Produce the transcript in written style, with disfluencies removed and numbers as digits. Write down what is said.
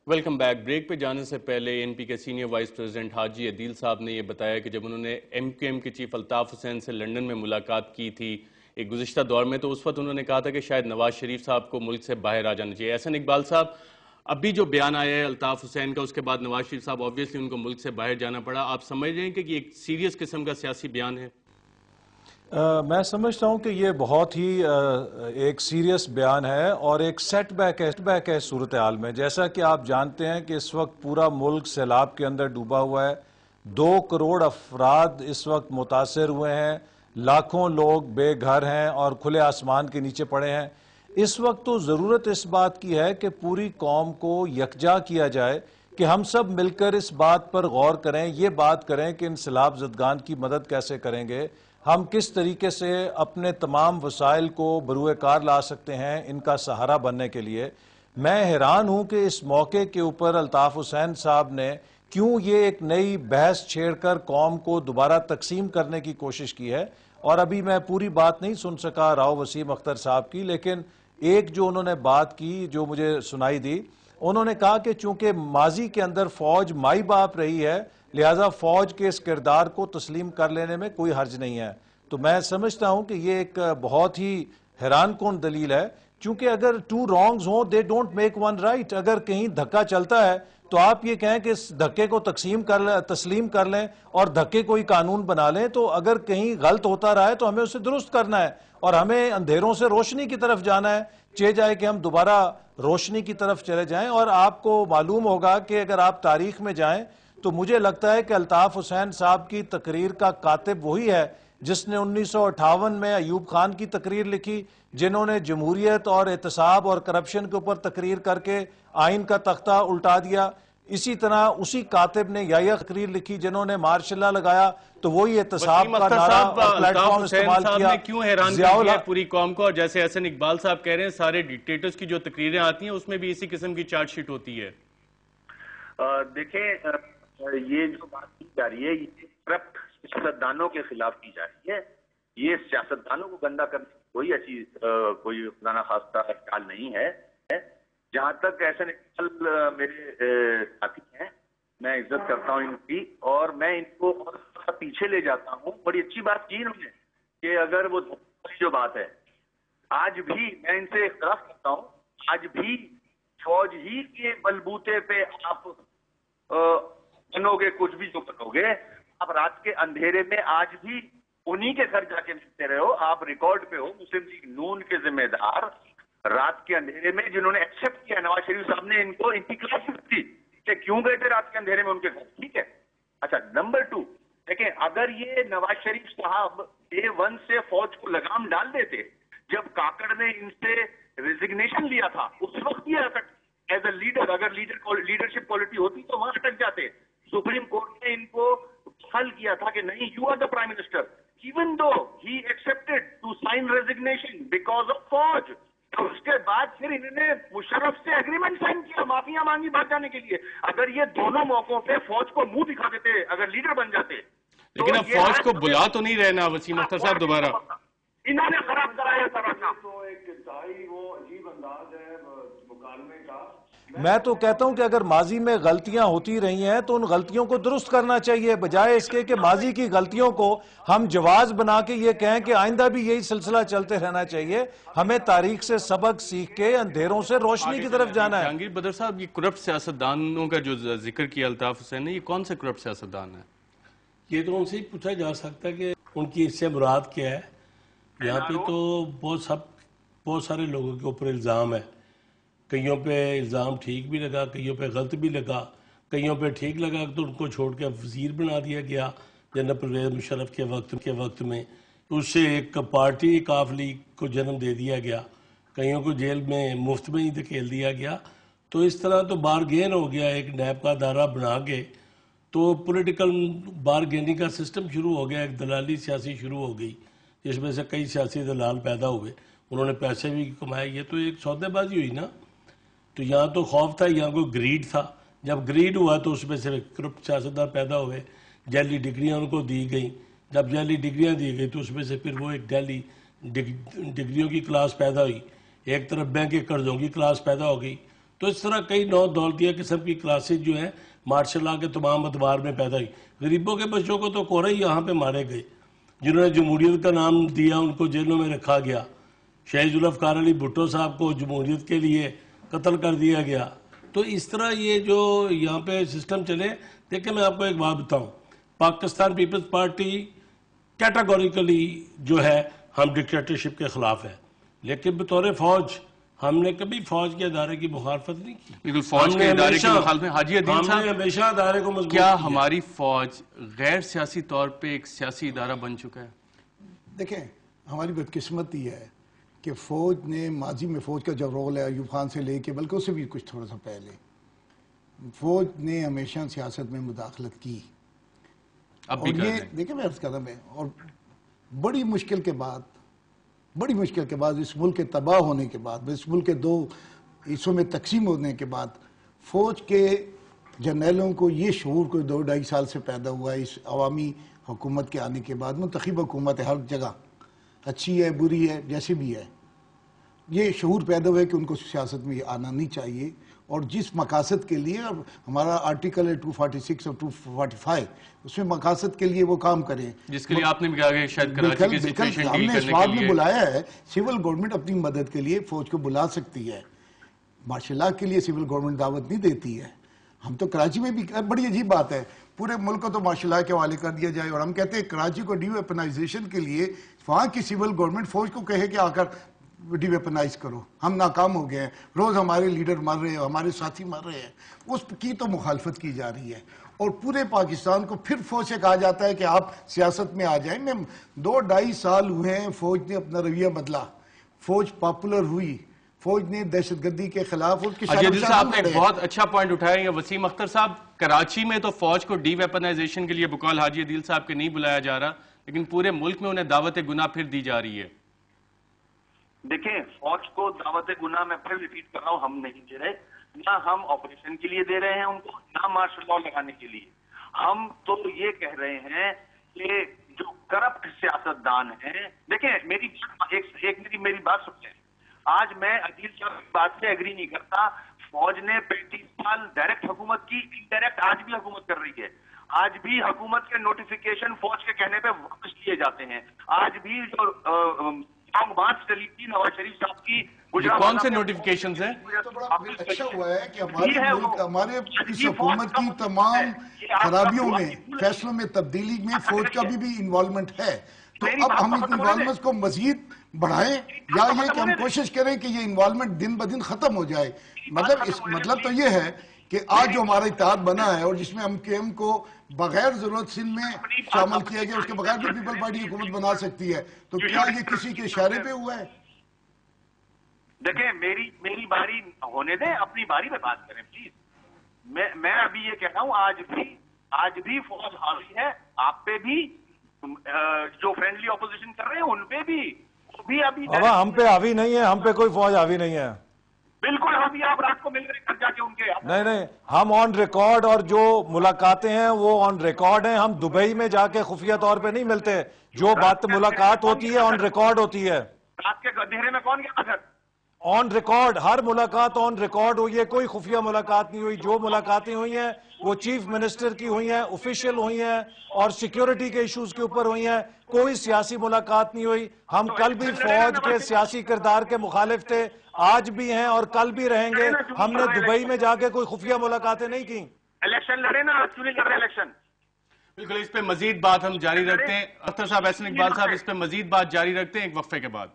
Welcome back. Break پہ جانے سے پہلے این پی کے سینئر وائس پریزیڈنٹ حاجی عدیل صاحب نے یہ بتایا کہ جب انہوں نے ایم کیو ایم کے چیف الطاف حسین سے لنڈن میں ملاقات کی تھی ایک گزشتہ دور میں، تو اس وقت انہوں نے کہا تھا کہ شاید نواز شریف صاحب کو ملک سے باہر آ جانا چاہیے. احسن اقبال صاحب، ابھی جو بیان آیا ہے الطاف حسین کا، اس کے بعد نواز شریف صاحب آبویسلی ان کو ملک سے باہر جانا پڑا. آپ سمجھ رہے ہیں کہ یہ ایک سیریس قسم کا سیاسی بیان ہے؟ میں سمجھتا ہوں کہ یہ بہت ہی ایک سیریس بیان ہے اور ایک سیٹ بیک ہے صورتحال میں. جیسا کہ آپ جانتے ہیں کہ اس وقت پورا ملک سیلاب کے اندر ڈوبا ہوا ہے. 2 کروڑ افراد اس وقت متاثر ہوئے ہیں، لاکھوں لوگ بے گھر ہیں اور کھلے آسمان کے نیچے پڑے ہیں. اس وقت تو ضرورت اس بات کی ہے کہ پوری قوم کو یکجا کیا جائے کہ ہم سب مل کر اس بات پر غور کریں، یہ بات کریں کہ ان سیلاب زدگان کی مدد کیسے کریں گے، ہم کس طریقے سے اپنے تمام وسائل کو بروئے کار لا سکتے ہیں ان کا سہارا بننے کے لیے. میں حیران ہوں کہ اس موقع کے اوپر الطاف حسین صاحب نے کیوں یہ ایک نئی بحث چھیڑ کر قوم کو دوبارہ تقسیم کرنے کی کوشش کی ہے. اور ابھی میں پوری بات نہیں سن سکا راؤ وسیم اختر صاحب کی، لیکن ایک جو انہوں نے بات کی جو مجھے سنائی دی، انہوں نے کہا کہ چونکہ ماضی کے اندر فوج مائی باپ رہی ہے لہٰذا فوج کے اس کردار کو تسلیم کر لینے میں کوئی حرج نہیں ہے. تو میں سمجھتا ہوں کہ یہ ایک بہت ہی حیران کن دلیل ہے، چونکہ اگر 2 wrongs ہوں they don't make 1 right. اگر کہیں دھکا چلتا ہے تو آپ یہ کہیں کہ اس دھکے کو تسلیم کر لیں اور دھکے کو ہی قانون بنا لیں. تو اگر کہیں غلط ہوتا رہا ہے تو ہمیں اسے درست کرنا ہے اور ہمیں اندھیروں سے روشنی کی طرف جانا ہے، چاہے جائے کہ ہم دوبارہ روشنی کی طرف چلے جائیں. اور آپ کو معلوم ہوگا کہ اگر آپ تاریخ میں جائیں تو مجھے لگتا ہے کہ الطاف حسین صاحب کی تقریر کا کاتب وہی ہے جس نے 1958 میں ایوب خان کی تقریر لکھی، جنہوں نے جمہوریت اور احتساب اور کرپشن کے اوپر تقریر کر کے آئین کا تختہ الٹا دیا. اسی طرح اسی کاتب نے یا تقریر لکھی جنہوں نے مارشل لا لگایا تو وہی احتساب کا نعرہ اور پلیٹ فارم استعمال کیا. کیوں حیران کیا پوری قوم کو؟ اور جیسے احسن اقبال صاحب کہہ رہے ہیں سارے ڈکٹیٹرز کی جو تقریریں آتی ہیں اس میں بھی اسی قسم کی چارٹ شیٹ ہوتی ہے. دیکھیں یہ جو بات کی جا رہی ہے یہ کرپٹ سیاستدانوں کے خلاف کی جا رہی ہے. یہ سیاستدانوں کو گندا کرنے کی کوئی ایسی کوئی خدا نخواستہ خیال نہیں ہے. جہاں تک احسن اقبال میرے ساتھی ہیں، میں عزت کرتا ہوں ان کی اور میں ان کو پیچھے لے جاتا ہوں. بڑی اچھی بات کی انہوں نے کہ اگر وہ جو بات ہے آج بھی میں ان سے اختلاف کرتا ہوں، آج بھی فوج ہی کے بلبوتے پہ آپ بنو گے کچھ بھی جو بنو گے، آپ رات کے اندھیرے میں آج بھی انہی کے گھر جا کے ملتے رہے ہو. آپ ریکارڈ پہ ہو مسلم لیگ نون کے ذمہ دار رات کے اندھیرے میں جنہوں نے ایکسپٹ کیا نواز شریف صاحب نے ان کو ان کی کلاس دی کہ کیوں گئے تھے رات کے اندھیرے میں ان کے گھر. ٹھیک ہے. اچھا نمبر 2 دیکھیں، اگر یہ نواز شریف صاحب Day 1 سے فوج کو لگام ڈال دیتے، جب کاکڑ نے ان سے ریزگنیشن لیا تھا اس وقت یہ ایز اے لیڈر، اگر لیڈرشپ کوالٹی ہوتی تو وہاں اٹک جاتے. سپریم کورٹ نے ان کو حل کیا تھا کہ نہیں، you are the prime minister even though he expected to sign resignation because of فوج. اس کے بعد پھر انہوں نے مشرف سے ایگریمنٹ سائن کیا معافیاں مانگی بھاگ جانے کے لیے. اگر یہ دونوں موقعوں پہ فوج کو منہ دکھا دیتے، اگر لیڈر بن جاتے. لیکن اب فوج کو بلا تو نہیں رہنا وسیم اختر صاحب دوبارہ. انہوں نے خراب کرایا سارا کام. تو ایک انتہائی وہ عجیب انداز ہے مکالمے کا. میں تو کہتا ہوں کہ اگر ماضی میں غلطیاں ہوتی رہی ہیں تو ان غلطیوں کو درست کرنا چاہیے، بجائے اس کے کہ ماضی کی غلطیوں کو ہم جواز بنا کے یہ کہیں کہ آئندہ بھی یہی سلسلہ چلتے رہنا چاہیے. ہمیں تاریخ سے سبق سیکھ کے اندھیروں سے روشنی کی طرف جانا ہے. جہانگیر بدر صاحب، یہ کرپٹ سیاستدانوں کا جو ذکر کیا الطاف حسین نے، یہ کون سے کرپٹ سیاستدان ہیں؟ یہ تو ان سے ہی پوچھا جا سکتا ہے کہ ان کی اس سے مراد کیا ہے. یہاں پہ تو بہت سارے لوگوں کے اوپر الزام ہے. کئیوں پہ الزام ٹھیک بھی لگا، کئیوں پہ غلط بھی لگا، کئیوں پہ ٹھیک لگا تو ان کو چھوڑ کے وزیر بنا دیا گیا جنرل پرویز مشرف کے وقت میں. اس سے ایک پارٹی کاف لیگ کو جنم دے دیا گیا، کئیوں کو جیل میں مفت میں ہی دھکیل دیا گیا. تو اس طرح تو بارگین ہو گیا. ایک نیب کا ادارہ بنا کے تو پولیٹیکل بارگیننگ کا سسٹم شروع ہو گیا. ایک دلالی سیاسی شروع ہو گئی جس میں سے کئی سیاسی دلال پیدا ہوئے، انہوں نے پیسے بھی کمائے. یہ تو ایک سودے بازی ہوئی نا. تو یہاں تو خوف تھا، یہاں کوئی گریڈ تھا. جب گریڈ ہوا تو اس میں سے کرپٹ سیاستدان پیدا ہوئے. جعلی ڈگریاں ان کو دی گئیں. جب جعلی ڈگریاں دی گئی تو اس میں سے پھر وہ ایک جعلی ڈگریوں کی کلاس پیدا ہوئی. ایک طرف بینک کے قرضوں کی کلاس پیدا ہو گئی. تو اس طرح کئی نو دولتیہ قسم کی کلاسز جو ہیں مارشل لا کے تمام ادوار میں پیدا ہوئی. غریبوں کے بچوں کو تو کوڑا ہی یہاں پہ مارے گئے. جنہوں نے جمہوریت کا نام دیا ان کو جیلوں میں رکھا گیا. شہید ذوالفقار علی بھٹو صاحب کو جمہوریت کے لیے قتل کر دیا گیا. تو اس طرح یہ جو یہاں پہ سسٹم چلے. دیکھیں میں آپ کو ایک بات بتاؤں, پاکستان پیپلز پارٹی کیٹاگوریکلی جو ہے ہم ڈکٹیٹرشپ کے خلاف ہے, لیکن بطور فوج ہم نے کبھی فوج کے ادارے کی مخالفت نہیں کی. بالکل فوج کے ادارے کی مخالفت. حاجی عدیل ہم نے صاحب, ہمیشہ ادارے کو مضبوط کیا کیا. ہماری فوج غیر سیاسی طور پہ ایک سیاسی ادارہ بن چکا ہے؟ دیکھیں ہماری بدقسمتی ہے کہ فوج نے ماضی میں فوج کا جو رول ہے ایوب خان سے لے کے بلکہ اس سے بھی کچھ تھوڑا سا پہلے فوج نے ہمیشہ سیاست میں مداخلت کی. اب بھی اور کر یہ رہے ہیں. دیکھیں میں عرض کرتا ہوں, اور بڑی مشکل کے بعد اس ملک کے تباہ ہونے کے بعد, اس ملک کے 2 حصوں میں تقسیم ہونے کے بعد فوج کے جرنیلوں کو یہ شعور کوئی 2-2.5 سال سے پیدا ہوا ہے. اس عوامی حکومت کے آنے کے بعد منتخب حکومت ہے, ہر جگہ اچھی ہے بری ہے جیسے بھی ہے, یہ شعور پیدا ہوا ہے کہ ان کو سیاست میں آنا نہیں چاہیے. اور جس مقاصد کے لیے ہمارا آرٹیکل ہے 246 اور 245 اس میں مقاصد کے لیے وہ کام کریں, جس کے لیے آپ نے بھی کہا کہ شاید کراچی کی سچویشن ہم ڈیل نے اس کرنے بات کے میں لیے بلایا ہے. سول گورنمنٹ اپنی مدد کے لیے فوج کو بلا سکتی ہے, مارشل لا کے لیے سول گورنمنٹ دعوت نہیں دیتی ہے. ہم تو کراچی میں بھی, بڑی عجیب بات ہے, پورے ملک کو تو مارشل لا کے حوالے کر دیا جائے اور ہم کہتے ہیں کراچی کو ڈی ویپنائزیشن کے لیے وہاں کی سول گورنمنٹ فوج کو کہے کہ آ کر ڈی ویپنائز کرو. ہم ناکام ہو گئے ہیں, روز ہمارے لیڈر مر رہے ہیں, ہمارے ساتھی مر رہے ہیں, اس کی تو مخالفت کی جا رہی ہے. اور پورے پاکستان کو پھر فوج سے کہا جاتا ہے کہ آپ سیاست میں آ جائیں. میں 2-2.5 سال ہوئے ہیں فوج نے اپنا رویہ بدلا, فوج پاپولر ہوئی, فوج نے دہشت گردی کے خلاف حاجی عدیل صاحب نے ایک بہت اچھا پوائنٹ اٹھایا. وسیم اختر صاحب, کراچی میں تو فوج کو ڈی ویپنائزیشن کے لیے بقول حاجی عدیل صاحب کے نہیں بلایا جا رہا, لیکن پورے ملک میں انہیں دعوت گناہ پھر دی جا رہی ہے. دیکھیں فوج کو دعوت گناہ میں پھر ریپیٹ کر رہا ہوں, ہم نہیں دے رہے, نہ ہم آپریشن کے لیے دے رہے ہیں ان کو, نہ مارشل لا لگانے کے لیے. ہم تو یہ کہہ رہے ہیں کہ جو کرپٹ سیاستدان ہیں, دیکھیں میری بات سنیں. آج میں عدیل صاحب کی بات سے ایگری نہیں کرتا. فوج نے 35 سال ڈائریکٹ حکومت کی, انڈائریکٹ آج بھی حکومت کر رہی ہے. آج بھی حکومت کے نوٹیفیکیشن فوج کے کہنے پہ واپس لیے جاتے ہیں. آج بھی جو بات چلی تھی نواز شریف صاحب کی, کون سے نوٹیفیکیشنز ہیں؟ تو بڑا اچھا ہوا ہے کہ ہمارے اس حکومت کی تمام خرابیوں میں, فیصلوں میں تبدیلی میں فوج کا بھی انوالومنٹ ہے. تو اب ہم اس انوالومنٹ کو مزید بڑھائیں یا یہ کہ ہم کوشش کریں کہ یہ انوالومنٹ دن بدن ختم ہو جائے. مطلب تو یہ ہے کہ آج جو ہمارا اتحاد بنا ہے اور جس میں ہم کے ایم کو بغیر ضرورت سندھ میں شامل کیا گیا, اس کے بغیر بھی پیپل پارٹی حکومت بنا سکتی ہے, تو کیا یہ کسی کے اشارے پہ ہوا ہے؟ دیکھیں میری باری ہونے دیں, اپنی باری میں بات کریں پلیز. میں ابھی یہ کہہ رہا ہوں آج بھی فوج حاوی ہے, آپ پہ بھی, جو فرینڈلی اپوزیشن کر رہے ہیں ان پہ بھی, وہ بھی ابھی ہم پہ حاوی نہیں ہے, ہم پہ کوئی فوج حاوی نہیں ہے. بالکل ابھی آپ رات کو مل رہے کر جا کے ان کے نہیں, ہم آن ریکارڈ, اور جو ملاقاتیں ہیں وہ آن ریکارڈ ہیں. ہم دبئی میں جا کے خفیہ طور پہ نہیں ملتے, جو بات ملاقات ہوتی ہے آن ریکارڈ ہوتی ہے. رات کے گدھیرے میں کون گیا پھر؟ آن ریکارڈ, ہر ملاقات آن ریکارڈ ہوئی ہے, کوئی خفیہ ملاقات نہیں ہوئی. جو ملاقاتیں ہوئی ہیں وہ چیف منسٹر کی ہوئی ہیں, آفیشیل ہوئی ہیں, اور سیکیورٹی کے ایشوز کے اوپر ہوئی ہیں. کوئی سیاسی ملاقات نہیں ہوئی. ہم کل بھی فوج کے سیاسی کردار کے مخالف تھے, آج بھی ہیں اور کل بھی رہیں گے. ہم نے دبئی میں جا کے کوئی خفیہ ملاقاتیں نہیں کی. الیکشن لڑے نا, کیوں نہیں لڑ رہے الیکشن؟ بالکل, اس پہ مزید بات ہم جاری رکھتے ہیں. اختر صاحب, احسن اقبال صاحب, اس پہ مزید بات جاری رکھتے ہیں ایک وقفے کے بعد.